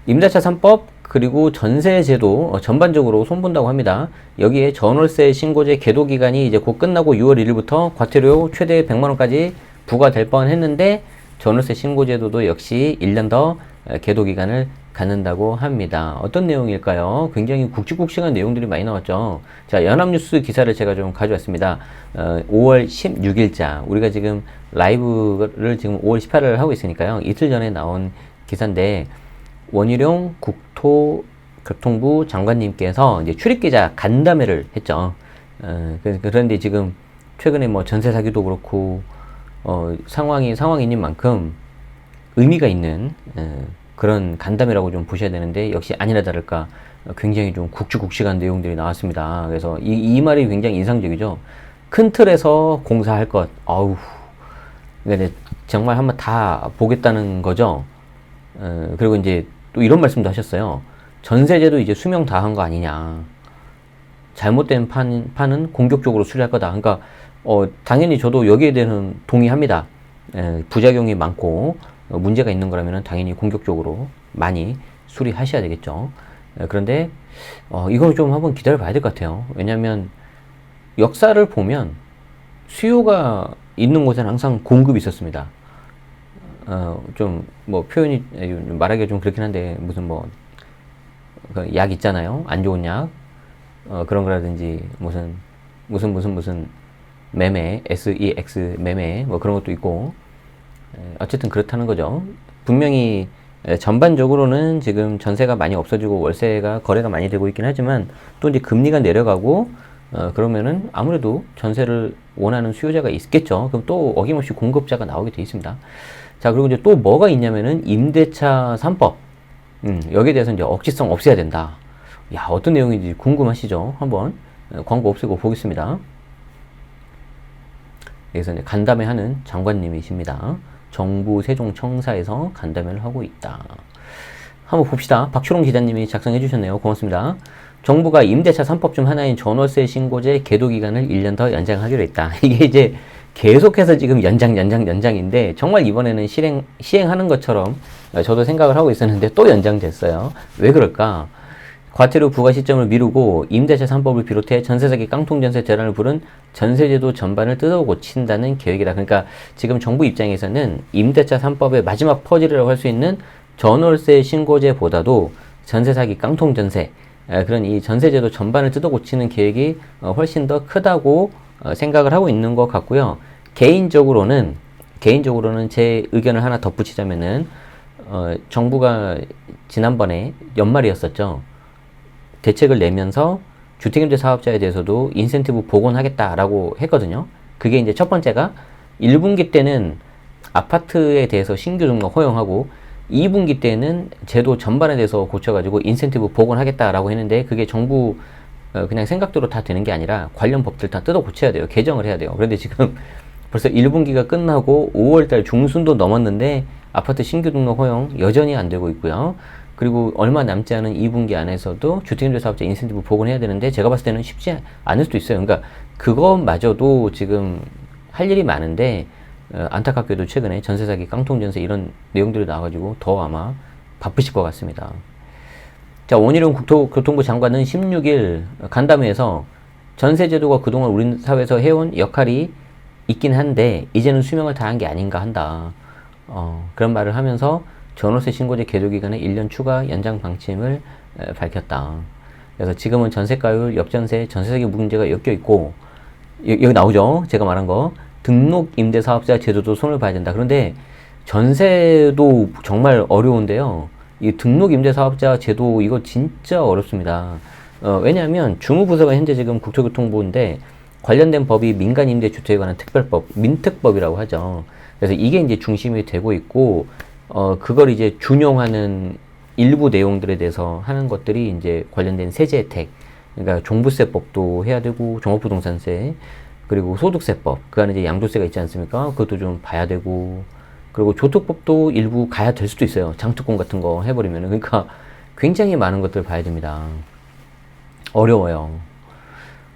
임대차 3법 그리고 전세제도 전반적으로 손본다고 합니다. 여기에 전월세 신고제 계도 기간이 이제 곧 끝나고 6월 1일부터 과태료 최대 100만 원까지 부과될 뻔했는데 전월세 신고제도도 역시 1년 더 계도 기간을 갖는다고 합니다. 어떤 내용일까요? 굉장히 굵직굵직한 내용들이 많이 나왔죠. 자, 연합뉴스 기사를 제가 좀 가져왔습니다. 5월 16일자 우리가 지금 라이브를 지금 5월 18일 하고 있으니까요. 이틀 전에 나온 기사인데 원희룡 국토교통부 장관님께서 이제 출입기자 간담회를 했죠. 그런데 지금 최근에 뭐 전세 사기도 그렇고 상황인 만큼 의미가 있는 그런 간담회라고 좀 보셔야 되는데 역시 아니나 다를까 굉장히 좀 굵직굵직한 내용들이 나왔습니다. 그래서 이 말이 굉장히 인상적이죠. 큰 틀에서 공사할 것, 아우, 그러니까 정말 한번 다 보겠다는 거죠. 그리고 이제 또 이런 말씀도 하셨어요. 전세제도 이제 수명 다 한 거 아니냐. 잘못된 판은 공격적으로 수리할 거다. 그러니까 당연히 저도 여기에 대해서는 동의합니다. 부작용이 많고 문제가 있는 거라면 당연히 공격적으로 많이 수리하셔야 되겠죠. 그런데 이거 좀 한번 기다려 봐야 될 것 같아요. 왜냐하면 역사를 보면 수요가 있는 곳에는 항상 공급이 있었습니다. 좀 뭐 표현이 말하기가 좀 그렇긴 한데 무슨 뭐 약 있잖아요. 안 좋은 약 그런 거라든지 무슨 매매 SEX 매매 뭐 그런 것도 있고 어쨌든 그렇다는 거죠. 분명히 전반적으로는 지금 전세가 많이 없어지고 월세가 거래가 많이 되고 있긴 하지만 또 이제 금리가 내려가고 그러면은 아무래도 전세를 원하는 수요자가 있겠죠. 그럼 또 어김없이 공급자가 나오게 돼 있습니다. 자, 그리고 이제 또 뭐가 있냐면은 임대차 3법. 여기에 대해서 이제 억지성 없애야 된다. 야, 어떤 내용인지 궁금하시죠? 한번 광고 없애고 보겠습니다. 여기서 이제 간담회 하는 장관님이십니다. 정부 세종청사에서 간담회를 하고 있다. 한번 봅시다. 박초롱 기자님이 작성해 주셨네요. 고맙습니다. 정부가 임대차 3법 중 하나인 전월세 신고제 계도 기간을 1년 더 연장하기로 했다. 이게 이제 계속해서 지금 연장인데 정말 이번에는 시행하는 것처럼 저도 생각을 하고 있었는데 또 연장됐어요. 왜 그럴까? 과태료 부과 시점을 미루고 임대차 3법을 비롯해 전세사기 깡통전세 대란을 부른 전세제도 전반을 뜯어 고친다는 계획이다. 그러니까 지금 정부 입장에서는 임대차 3법의 마지막 퍼즐이라고 할 수 있는 전월세 신고제보다도 전세사기 깡통전세 그런 이 전세제도 전반을 뜯어 고치는 계획이 훨씬 더 크다고 생각을 하고 있는 것 같고요. 개인적으로는 제 의견을 하나 덧붙이자면은 정부가 지난번에 연말이었었죠. 대책을 내면서 주택임대 사업자에 대해서도 인센티브 복원하겠다라고 했거든요. 그게 이제 첫 번째가 1분기 때는 아파트에 대해서 신규 등록 허용하고 2분기 때는 제도 전반에 대해서 고쳐가지고 인센티브 복원하겠다라고 했는데 그게 정부 그냥 생각대로 다 되는 게 아니라 관련 법들 다 뜯어 고쳐야 돼요. 개정을 해야 돼요. 그런데 지금 벌써 1분기가 끝나고 5월달 중순도 넘었는데 아파트 신규 등록 허용 여전히 안 되고 있고요. 그리고 얼마 남지 않은 2분기 안에서도 주택임대 사업자 인센티브 복원해야 되는데 제가 봤을 때는 쉽지 않을 수도 있어요. 그러니까 그것마저도 지금 할 일이 많은데 안타깝게도 최근에 전세사기 깡통전세 이런 내용들이 나와가지고 더 아마 바쁘실 것 같습니다. 자, 원희룡 국토교통부 장관은 16일 간담회에서 전세제도가 그동안 우리 사회에서 해온 역할이 있긴 한데 이제는 수명을 다한 게 아닌가 한다. 그런 말을 하면서 전월세 신고제 계도 기간에 1년 추가 연장 방침을 밝혔다. 그래서 지금은 전세가율, 역전세, 전세사기 문제가 엮여 있고 여기 나오죠. 제가 말한 거. 등록 임대사업자 제도도 손을 봐야 된다. 그런데 전세도 정말 어려운데요. 이 등록 임대사업자 제도 이거 진짜 어렵습니다. 왜냐하면 주무부서가 현재 지금 국토교통부인데 관련된 법이 민간임대주택에 관한 특별법, 민특법이라고 하죠. 그래서 이게 이제 중심이 되고 있고 그걸 이제 준용하는 일부 내용들에 대해서 하는 것들이 이제 관련된 세제 혜택, 그러니까 종부세법도 해야 되고 종합부동산세, 그리고 소득세법, 그 안에 이제 양도세가 있지 않습니까? 그것도 좀 봐야 되고, 그리고 조특법도 일부 가야 될 수도 있어요. 장특권 같은 거 해버리면은. 그러니까 굉장히 많은 것들 봐야 됩니다. 어려워요.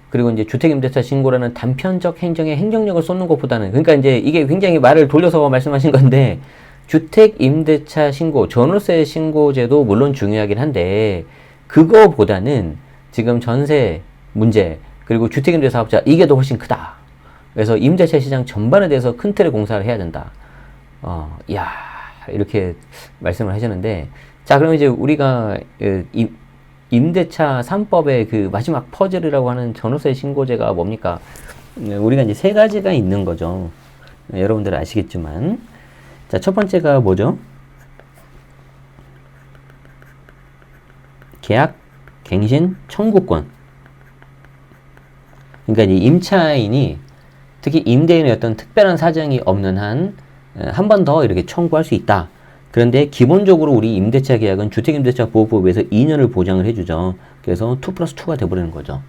그리고 이제 주택임대차 신고라는 단편적 행정에 행정력을 쏟는 것보다는, 그러니까 이제 이게 굉장히 말을 돌려서 말씀하신 건데, 주택임대차 신고, 전월세 신고제도 물론 중요하긴 한데 그거보다는 지금 전세 문제 그리고 주택임대 사업자 이게 더 훨씬 크다. 그래서 임대차 시장 전반에 대해서 큰 틀의 공사를 해야 된다. 야 이렇게 말씀을 하셨는데 자 그럼 이제 우리가 임대차 3법의 그 마지막 퍼즐이라고 하는 전월세 신고제가 뭡니까? 우리가 이제 세 가지가 있는 거죠. 여러분들 아시겠지만 자, 첫 번째가 뭐죠? 계약, 갱신, 청구권. 그러니까 이 임차인이 특히 임대인의 어떤 특별한 사정이 없는 한 한 번 더 이렇게 청구할 수 있다. 그런데 기본적으로 우리 임대차 계약은 주택임대차 보호법에서 2년을 보장을 해주죠. 그래서 2+2가 돼버리는 거죠.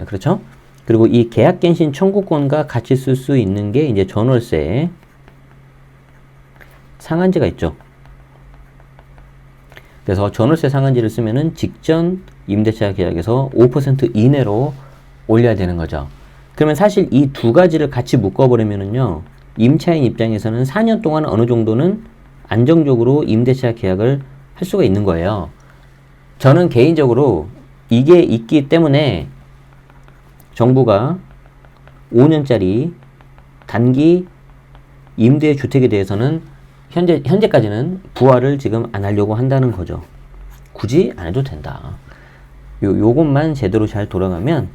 그렇죠? 그리고 이 계약갱신 청구권과 같이 쓸 수 있는 게 이제 전월세 상한제가 있죠. 그래서 전월세 상한제를 쓰면은 직전 임대차 계약에서 5% 이내로 올려야 되는 거죠. 그러면 사실 이 두 가지를 같이 묶어버리면은요, 임차인 입장에서는 4년 동안 어느 정도는 안정적으로 임대차 계약을 할 수가 있는 거예요. 저는 개인적으로 이게 있기 때문에 정부가 5년짜리 단기 임대주택에 대해서는 현재까지는 부활을 지금 안 하려고 한다는 거죠. 굳이 안 해도 된다. 요것만 제대로 잘 돌아가면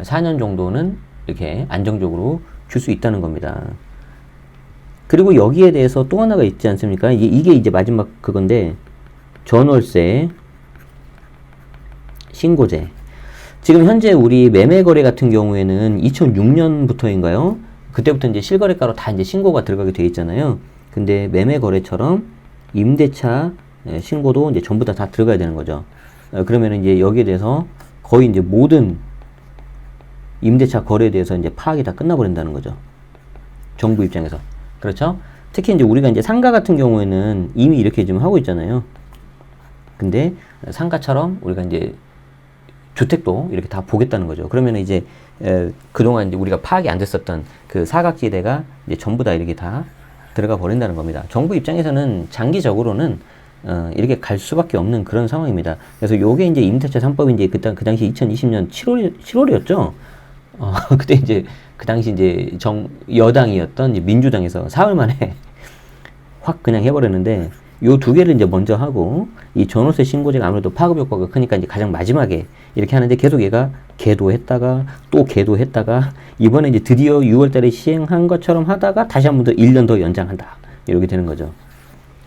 4년 정도는 이렇게 안정적으로 줄 수 있다는 겁니다. 그리고 여기에 대해서 또 하나가 있지 않습니까? 이게 이제 마지막 그건데, 전월세 신고제. 지금 현재 우리 매매거래 같은 경우에는 2006년부터인가요? 그때부터 이제 실거래가로 다 이제 신고가 들어가게 돼 있잖아요. 근데 매매거래처럼 임대차 신고도 이제 전부 다 들어가야 되는 거죠. 그러면 이제 여기에 대해서 거의 이제 모든 임대차 거래에 대해서 이제 파악이 다 끝나버린다는 거죠. 정부 입장에서. 그렇죠? 특히 이제 우리가 이제 상가 같은 경우에는 이미 이렇게 지금 하고 있잖아요. 근데 상가처럼 우리가 이제 주택도 이렇게 다 보겠다는 거죠. 그러면 이제 그동안 이제 우리가 파악이 안 됐었던 그 사각지대가 이제 전부 다 이렇게 다 들어가 버린다는 겁니다. 정부 입장에서는 장기적으로는 이렇게 갈 수밖에 없는 그런 상황입니다. 그래서 요게 이제 임대차 3법이 이제 그 당시 2020년 7월이었죠. 그때 이제 그 당시 이제 여당이었던 이제 민주당에서 사흘 만에 확 그냥 해버렸는데 요 두 개를 이제 먼저 하고 이 전월세 신고제가 아무래도 파급 효과가 크니까 이제 가장 마지막에 이렇게 하는데 계속 얘가 계도했다가 또 계도했다가 이번에 이제 드디어 6월달에 시행한 것처럼 하다가 다시 한 번 더 1년 더 연장한다 이렇게 되는 거죠.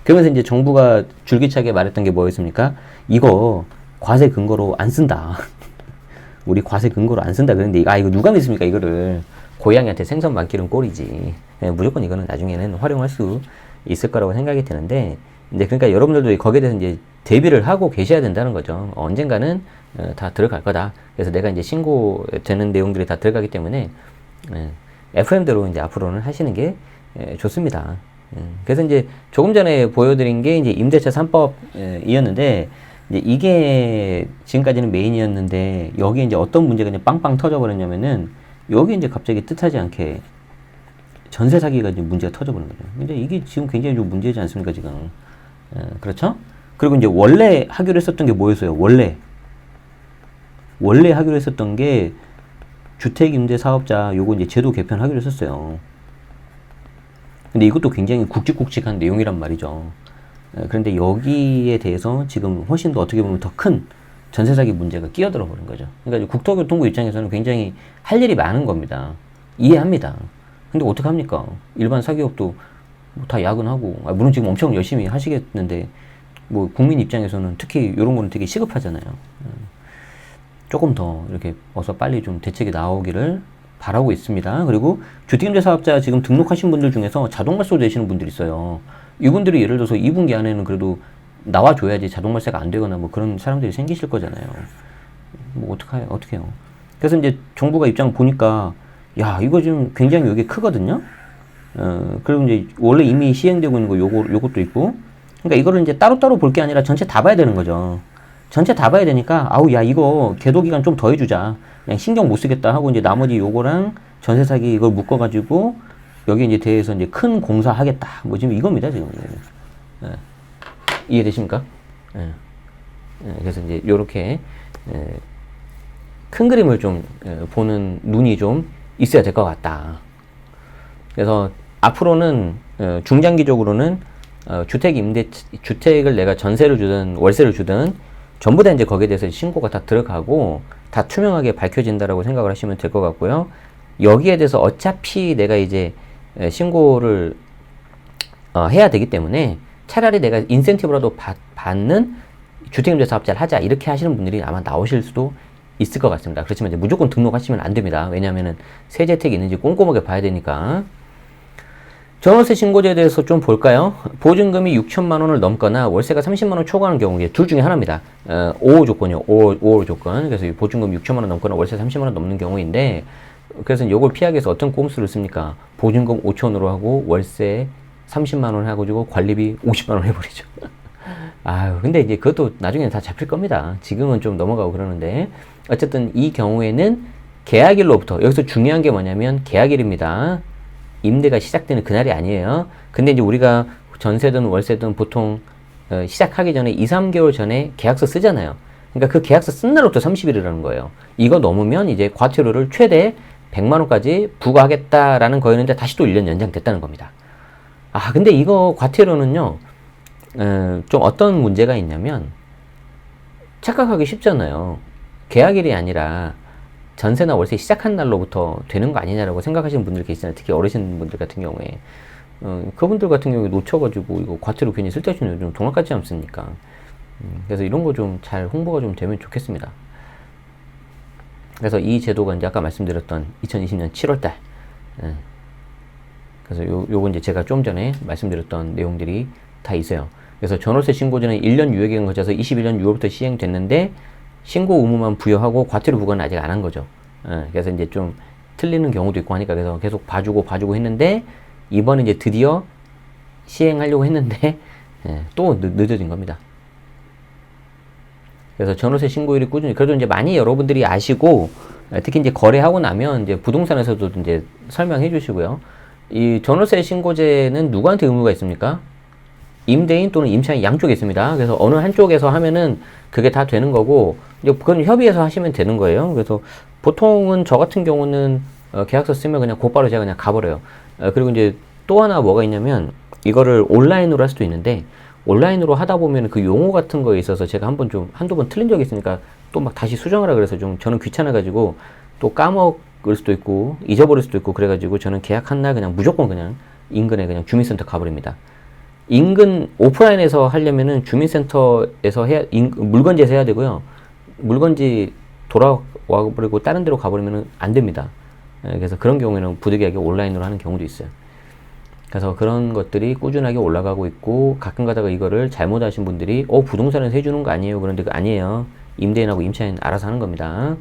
그러면서 이제 정부가 줄기차게 말했던 게 뭐였습니까? 이거 과세 근거로 안 쓴다. 우리 과세 근거로 안 쓴다 그랬는데 이거 누가 믿습니까? 이거를 고양이한테 생선 많기는 꼴이지. 무조건 이거는 나중에는 활용할 수 있을 거라고 생각이 드는데 이제 그러니까 여러분들도 거기에 대해서 이제 대비를 하고 계셔야 된다는 거죠. 언젠가는 다 들어갈 거다. 그래서 내가 이제 신고되는 내용들이 다 들어가기 때문에 FM대로 이제 앞으로는 하시는 게 좋습니다. 그래서 이제 조금 전에 보여드린 게 이제 임대차 3법이었는데 이제 이게 지금까지는 메인이었는데 여기 이제 어떤 문제가 이제 빵빵 터져버렸냐면은 여기 이제 갑자기 뜻하지 않게 전세 사기가 이제 문제가 터져버린 거죠. 근데 이게 지금 굉장히 좀 문제지 않습니까, 지금? 그렇죠? 그리고 이제 원래 하기로 했었던 게 뭐였어요? 원래 하기로 했었던 게 주택임대 사업자 요거 이제 제도 개편하기로 했었어요. 근데 이것도 굉장히 굵직굵직한 내용이란 말이죠. 그런데 여기에 대해서 지금 훨씬 더 어떻게 보면 더 큰 전세 사기 문제가 끼어들어 버린 거죠. 그러니까 국토교통부 입장에서는 굉장히 할 일이 많은 겁니다. 이해합니다. 근데 어떡합니까? 일반 사기업도 다 야근하고, 물론 지금 엄청 열심히 하시겠는데, 뭐, 국민 입장에서는 특히 이런 거는 되게 시급하잖아요. 조금 더 이렇게 어서 빨리 좀 대책이 나오기를 바라고 있습니다. 그리고 주택임대 사업자 지금 등록하신 분들 중에서 자동말소 되시는 분들이 있어요. 이분들이 예를 들어서 2분기 안에는 그래도 나와줘야지 자동말세가 안 되거나 뭐 그런 사람들이 생기실 거잖아요. 뭐, 어떡해요. 그래서 이제 정부가 입장 보니까, 야, 이거 지금 굉장히 이게 크거든요? 그리고 이제 원래 이미 시행되고 있는 거 요것도 있고. 그러니까 이거를 이제 따로따로 볼 게 아니라 전체 다 봐야 되는 거죠. 전체 다 봐야 되니까, 아우, 야, 이거 계도 기간 좀 더 해주자. 그냥 신경 못 쓰겠다 하고 이제 나머지 요거랑 전세 사기 이걸 묶어가지고 여기 이제 대해서 이제 큰 공사 하겠다. 뭐 지금 이겁니다, 지금. 예. 이해되십니까? 예. 예. 그래서 이제 요렇게, 큰 그림을 좀 보는 눈이 좀 있어야 될 것 같다. 그래서 앞으로는, 중장기적으로는, 주택을 내가 전세를 주든 월세를 주든 전부 다 이제 거기에 대해서 신고가 다 들어가고 다 투명하게 밝혀진다라고 생각을 하시면 될 것 같고요. 여기에 대해서 어차피 내가 이제 신고를 해야 되기 때문에 차라리 내가 인센티브라도 받는 주택임대 사업자를 하자 이렇게 하시는 분들이 아마 나오실 수도 있을 것 같습니다. 그렇지만 이제 무조건 등록하시면 안 됩니다. 왜냐하면은 세제 혜택이 있는지 꼼꼼하게 봐야 되니까. 전월세 신고제에 대해서 좀 볼까요? 보증금이 6천만 원을 넘거나 월세가 30만 원 초과하는 경우에 둘 중에 하나입니다. 5호 조건이요. 5호 조건. 그래서 보증금 6천만 원 넘거나 월세 30만 원 넘는 경우인데 그래서 이걸 피하기 위해서 어떤 꼼수를 씁니까? 보증금 5천으로 하고 월세 30만 원 해가지고 관리비 50만 원 해버리죠. 아유, 근데 이제 그것도 나중에는 다 잡힐 겁니다. 지금은 좀 넘어가고 그러는데 어쨌든 이 경우에는 계약일로부터 여기서 중요한 게 뭐냐면 계약일입니다. 임대가 시작되는 그날이 아니에요. 근데 이제 우리가 전세든 월세든 보통 시작하기 전에 2, 3개월 전에 계약서 쓰잖아요. 그러니까 그 계약서 쓴 날부터 30일이라는 거예요. 이거 넘으면 이제 과태료를 최대 100만 원까지 부과하겠다라는 거였는데 다시 또 1년 연장됐다는 겁니다. 아, 근데 이거 과태료는요, 좀 어떤 문제가 있냐면 착각하기 쉽잖아요. 계약일이 아니라 전세나 월세 시작한 날로부터 되는 거 아니냐라고 생각하시는 분들 계시잖아요. 특히 어르신분들 같은 경우에. 그분들 같은 경우에 놓쳐가지고 이거 과태료 괜히 쓸데없이 좀 동학 같지 않습니까? 그래서 이런 거 좀 잘 홍보가 좀 되면 좋겠습니다. 그래서 이 제도가 이제 아까 말씀드렸던 2020년 7월달. 그래서 요거 이제 제가 좀 전에 말씀드렸던 내용들이 다 있어요. 그래서 전월세 신고제는 1년 유예기간 거쳐서 21년 6월부터 시행됐는데 신고 의무만 부여하고 과태료 부과는 아직 안 한 거죠. 그래서 이제 좀 틀리는 경우도 있고 하니까 그래서 계속 봐주고 했는데 이번에 이제 드디어 시행하려고 했는데 또 늦어진 겁니다. 그래서 전월세 신고일이 꾸준히 그래도 이제 많이 여러분들이 아시고 특히 이제 거래하고 나면 이제 부동산에서도 이제 설명해 주시고요. 이 전월세 신고제는 누구한테 의무가 있습니까? 임대인 또는 임차인 양쪽에 있습니다. 그래서 어느 한쪽에서 하면은 그게 다 되는 거고, 이제 그건 협의해서 하시면 되는 거예요. 그래서 보통은 저 같은 경우는 계약서 쓰면 그냥 곧바로 제가 그냥 가버려요. 그리고 이제 또 하나 뭐가 있냐면 이거를 온라인으로 할 수도 있는데 온라인으로 하다 보면 그 용어 같은 거에 있어서 제가 한두 번 틀린 적이 있으니까 또 막 다시 수정하라 그래서 좀 저는 귀찮아가지고 또 까먹을 수도 있고 잊어버릴 수도 있고 그래가지고 저는 계약한 날 그냥 무조건 그냥 인근에 그냥 주민센터 가버립니다. 인근 오프라인에서 하려면은 주민센터에서 물건지에서 해야 되고요. 물건지 돌아와 버리고 다른 데로 가버리면은 안 됩니다. 그래서 그런 경우에는 부득이하게 온라인으로 하는 경우도 있어요. 그래서 그런 것들이 꾸준하게 올라가고 있고 가끔 가다가 이거를 잘못하신 분들이 부동산에서 해주는 거 아니에요? 그런데 그 아니에요. 임대인하고 임차인 알아서 하는 겁니다.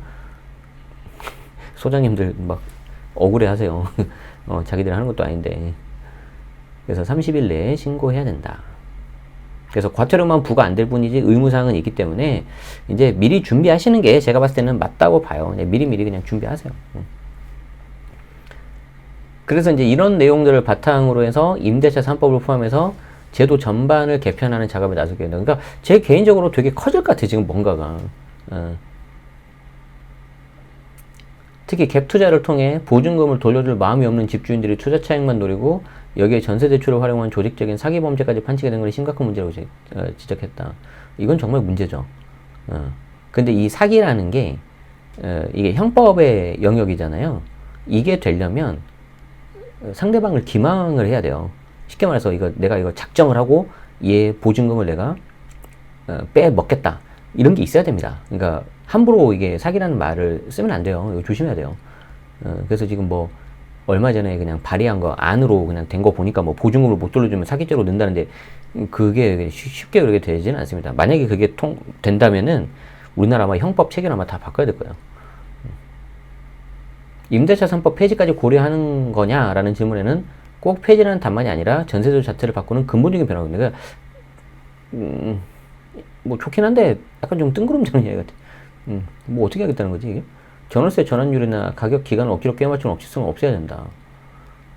소장님들 막 억울해 하세요. 자기들 하는 것도 아닌데. 그래서 30일 내에 신고해야 된다. 그래서 과태료만 부과 안 될 뿐이지 의무사항은 있기 때문에 이제 미리 준비하시는 게 제가 봤을 때는 맞다고 봐요. 미리미리 그냥 준비하세요. 그래서 이제 이런 내용들을 바탕으로 해서 임대차 3법을 포함해서 제도 전반을 개편하는 작업에 나서게 된다. 그러니까 제 개인적으로 되게 커질 것 같아요. 지금 뭔가가. 특히 갭 투자를 통해 보증금을 돌려줄 마음이 없는 집주인들이 투자 차익만 노리고 여기에 전세 대출을 활용한 조직적인 사기 범죄까지 판치게 된 건 심각한 문제라고 지적했다. 이건 정말 문제죠. 근데 이 사기라는 게 이게 형법의 영역이잖아요. 이게 되려면 상대방을 기망을 해야 돼요. 쉽게 말해서 내가 이거 작정을 하고 얘 보증금을 내가 빼먹겠다. 이런 게 있어야 됩니다. 그러니까 함부로 이게 사기라는 말을 쓰면 안 돼요. 이거 조심해야 돼요. 그래서 지금 뭐 얼마 전에 그냥 발의한 거 안으로 그냥 된 거 보니까 뭐 보증금을 못 돌려주면 사기죄로 는다는데 그게 쉽게 그렇게 되지는 않습니다. 만약에 그게 된다면은 우리나라 아마 형법 체계를 아마 다 바꿔야 될 거예요. 임대차 3법 폐지까지 고려하는 거냐라는 질문에는 꼭 폐지라는 답만이 아니라 전세조 자체를 바꾸는 근본적인 변화입니다. 그러니까 뭐 좋긴 한데 약간 좀 뜬구름잡는 이야기 같아. 뭐 어떻게 하겠다는 거지 이게? 전월세 전환율이나 가격 기간을 억지로 꿰맞추는 억지성은 없애야 된다.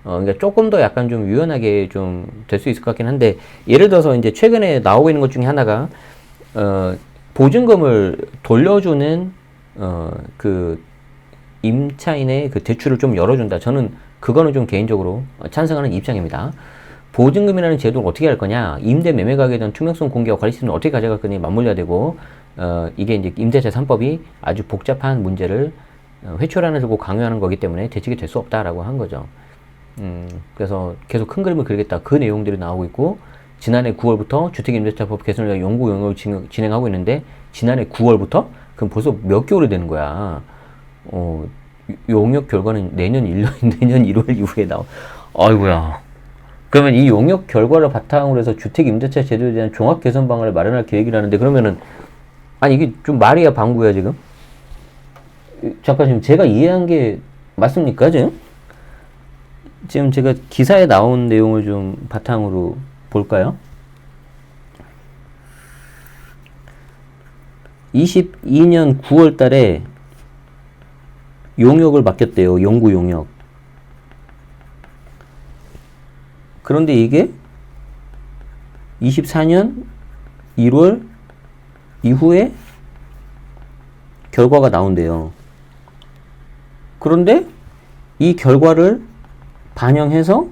그러니까 조금 더 약간 좀 유연하게 좀 될 수 있을 것 같긴 한데, 예를 들어서 이제 최근에 나오고 있는 것 중에 하나가, 보증금을 돌려주는, 그, 임차인의 그 대출을 좀 열어준다. 저는 그거는 좀 개인적으로 찬성하는 입장입니다. 보증금이라는 제도를 어떻게 할 거냐? 임대 매매 가격에 대한 투명성 공개와 관리 시스템을 어떻게 가져갈 거니 맞물려야 되고, 이게 이제 임대차 3법이 아주 복잡한 문제를 회초리하나 들고 강요하는 거기 때문에 대책이 될 수 없다라고 한 거죠. 그래서 계속 큰 그림을 그리겠다. 그 내용들이 나오고 있고, 지난해 9월부터 주택임대차법 개선을 위한 연구 용역을 진행하고 있는데, 지난해 9월부터? 그럼 벌써 몇 개월이 되는 거야. 용역 결과는 내년 1월 이후에 아이고야. 그러면 이 용역 결과를 바탕으로 해서 주택임대차 제도에 대한 종합 개선 방안을 마련할 계획이라는데, 그러면은, 아니, 이게 좀 말이야, 방구야, 지금? 잠깐, 지금 제가 이해한 게 맞습니까, 지금? 지금 제가 기사에 나온 내용을 좀 바탕으로 볼까요? 22년 9월 달에 용역을 맡겼대요. 연구 용역. 그런데 이게 24년 1월 이후에 결과가 나온대요. 그런데 이 결과를 반영해서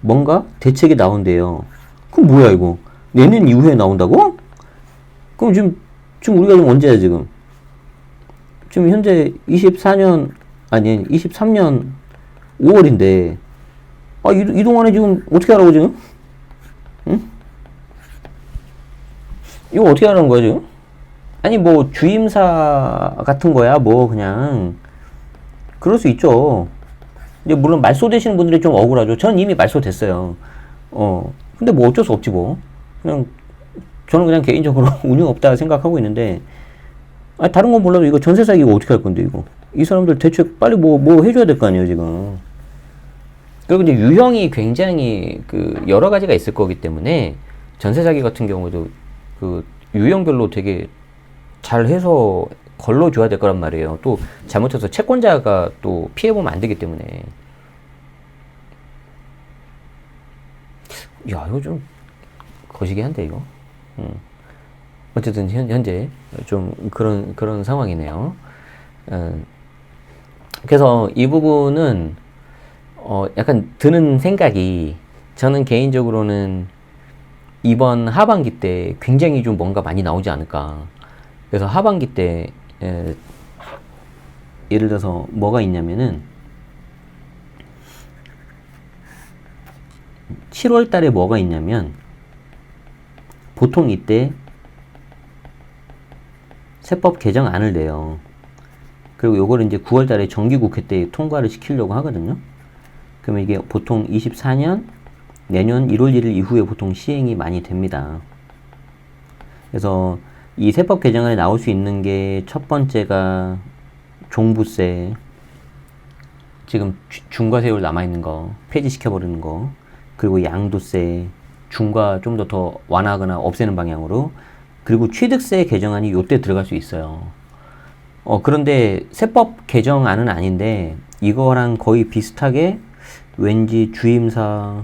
뭔가 대책이 나온대요. 그럼 뭐야 이거? 내년 이후에 나온다고? 그럼 지금 우리가 지금 언제야 지금? 지금 현재 23년 5월인데 이 동안에 지금 어떻게 하라고 지금? 응? 이거 어떻게 하라는 거야 지금? 아니 뭐 주임사 같은 거야 뭐 그냥 그럴 수 있죠. 이제 물론 말소되시는 분들이 좀 억울하죠. 전 이미 말소됐어요. 근데 뭐 어쩔 수 없지 뭐. 그냥 저는 그냥 개인적으로 운영 없다 생각하고 있는데, 아니 다른 건 몰라도 이거 전세 사기 이거 어떻게 할 건데 이거? 이 사람들 대책 빨리 뭐 해줘야 될 거 아니에요 지금. 그리고 이제 유형이 굉장히 그 여러 가지가 있을 거기 때문에 전세 사기 같은 경우도 그 유형별로 되게 잘 해서 걸러줘야 될 거란 말이에요. 또 잘못해서 채권자가 또 피해보면 안 되기 때문에. 야, 이거 좀 거시기 한데 이거. 어쨌든 현재 좀 그런 상황이네요. 그래서 이 부분은 약간 드는 생각이, 저는 개인적으로는 이번 하반기 때 굉장히 좀 뭔가 많이 나오지 않을까. 그래서 하반기 때 예를 들어서 뭐가 있냐면은 7월 달에 뭐가 있냐면 보통 이때 세법 개정안을 내요. 그리고 요거를 이제 9월 달에 정기국회 때 통과를 시키려고 하거든요. 그러면 이게 보통 24년 내년 1월 1일 이후에 보통 시행이 많이 됩니다. 그래서 이 세법 개정안에 나올 수 있는 게 첫 번째가 종부세, 지금 중과세율 남아있는 거 폐지시켜버리는 거, 그리고 양도세, 중과 좀 더 완화하거나 없애는 방향으로, 그리고 취득세 개정안이 요때 들어갈 수 있어요. 그런데 세법 개정안은 아닌데 이거랑 거의 비슷하게 왠지 주임사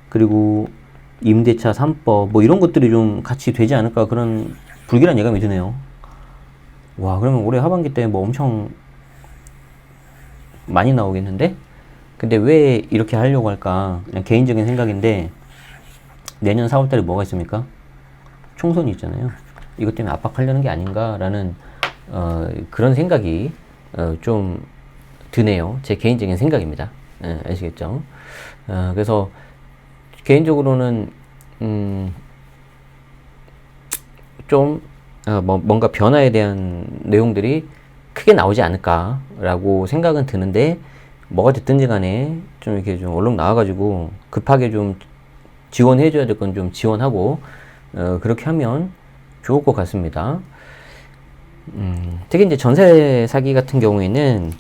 그리고 임대차 3법 뭐 이런 것들이 좀 같이 되지 않을까, 그런 불길한 예감이 드네요. 와, 그러면 올해 하반기 때 뭐 엄청 많이 나오겠는데? 근데 왜 이렇게 하려고 할까? 그냥 개인적인 생각인데, 내년 4월 달에 뭐가 있습니까? 총선이 있잖아요. 이것 때문에 압박하려는 게 아닌가라는 그런 생각이 좀 드네요. 제 개인적인 생각입니다. 아시겠죠? 그래서 개인적으로는 좀 뭔가 변화에 대한 내용들이 크게 나오지 않을까라고 생각은 드는데, 뭐가 됐든지 간에 좀 이렇게 좀 얼른 나와가지고 급하게 좀 지원해줘야 될 건 좀 지원하고 그렇게 하면 좋을 것 같습니다. 특히 이제 전세 사기 같은 경우에는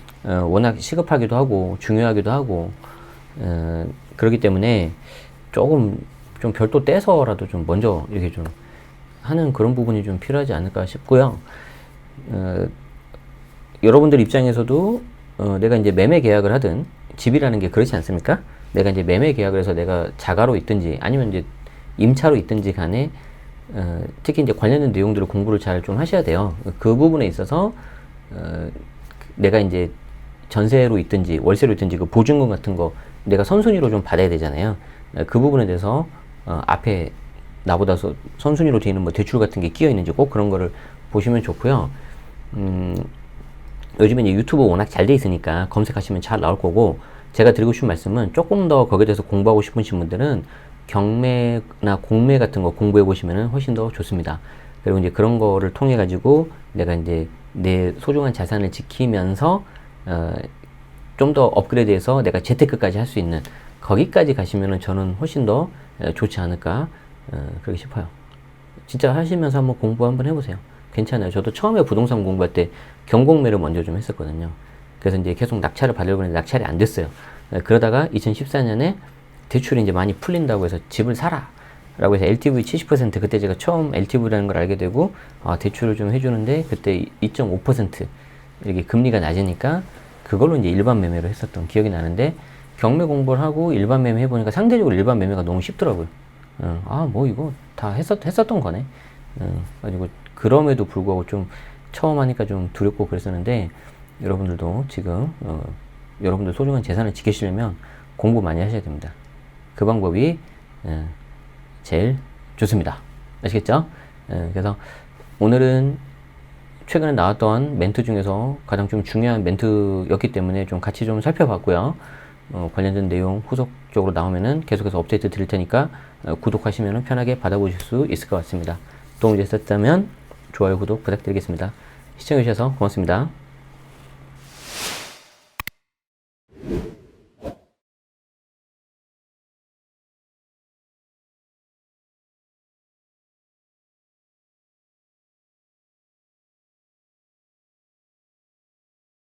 워낙 시급하기도 하고 중요하기도 하고 그렇기 때문에 조금 좀 별도 떼서라도 좀 먼저 이렇게 좀 하는 그런 부분이 좀 필요하지 않을까 싶고요. 여러분들 입장에서도 내가 이제 매매 계약을 하든 집이라는 게 그렇지 않습니까? 내가 이제 매매 계약을 해서 내가 자가로 있든지 아니면 이제 임차로 있든지 간에 특히 이제 관련된 내용들을 공부를 잘 좀 하셔야 돼요. 그 부분에 있어서 내가 이제 전세로 있든지 월세로 있든지 그 보증금 같은 거 내가 선순위로 좀 받아야 되잖아요. 그 부분에 대해서 앞에 나보다 선순위로 되어 있는 뭐 대출 같은 게 끼어 있는지 꼭 그런 거를 보시면 좋고요. 요즘에 이제 유튜브 워낙 잘 돼 있으니까 검색하시면 잘 나올 거고, 제가 드리고 싶은 말씀은 조금 더 거기에 대해서 공부하고 싶으신 분들은 경매나 공매 같은 거 공부해 보시면 훨씬 더 좋습니다. 그리고 이제 그런 거를 통해 가지고 내가 이제 내 소중한 자산을 지키면서 좀 더 업그레이드해서 내가 재테크까지 할 수 있는 거기까지 가시면은 저는 훨씬 더 좋지 않을까 그렇게 싶어요. 진짜 하시면서 한번 공부 한번 해보세요. 괜찮아요. 저도 처음에 부동산 공부할 때 경공매를 먼저 좀 했었거든요. 그래서 이제 계속 낙찰을 받으려고 했는데 낙찰이 안 됐어요. 그러다가 2014년에 대출이 이제 많이 풀린다고 해서 집을 사라 라고 해서 LTV 70% 그때 제가 처음 LTV라는 걸 알게 되고 대출을 좀 해주는데 그때 2.5% 이렇게 금리가 낮으니까 그걸로 이제 일반 매매로 했었던 기억이 나는데, 경매 공부를 하고 일반 매매 해보니까 상대적으로 일반 매매가 너무 쉽더라고요. 뭐 이거 다 했었던 거네. 가지고 그럼에도 불구하고 좀 처음 하니까 좀 두렵고 그랬었는데, 여러분들도 지금 여러분들 소중한 재산을 지키시려면 공부 많이 하셔야 됩니다. 그 방법이 제일 좋습니다. 아시겠죠? 그래서 오늘은 최근에 나왔던 멘트 중에서 가장 좀 중요한 멘트였기 때문에 좀 같이 좀 살펴봤고요. 관련된 내용 후속적으로 나오면은 계속해서 업데이트 드릴 테니까 구독하시면 편하게 받아보실 수 있을 것 같습니다. 도움이 되셨다면 좋아요, 구독 부탁드리겠습니다. 시청해주셔서 고맙습니다.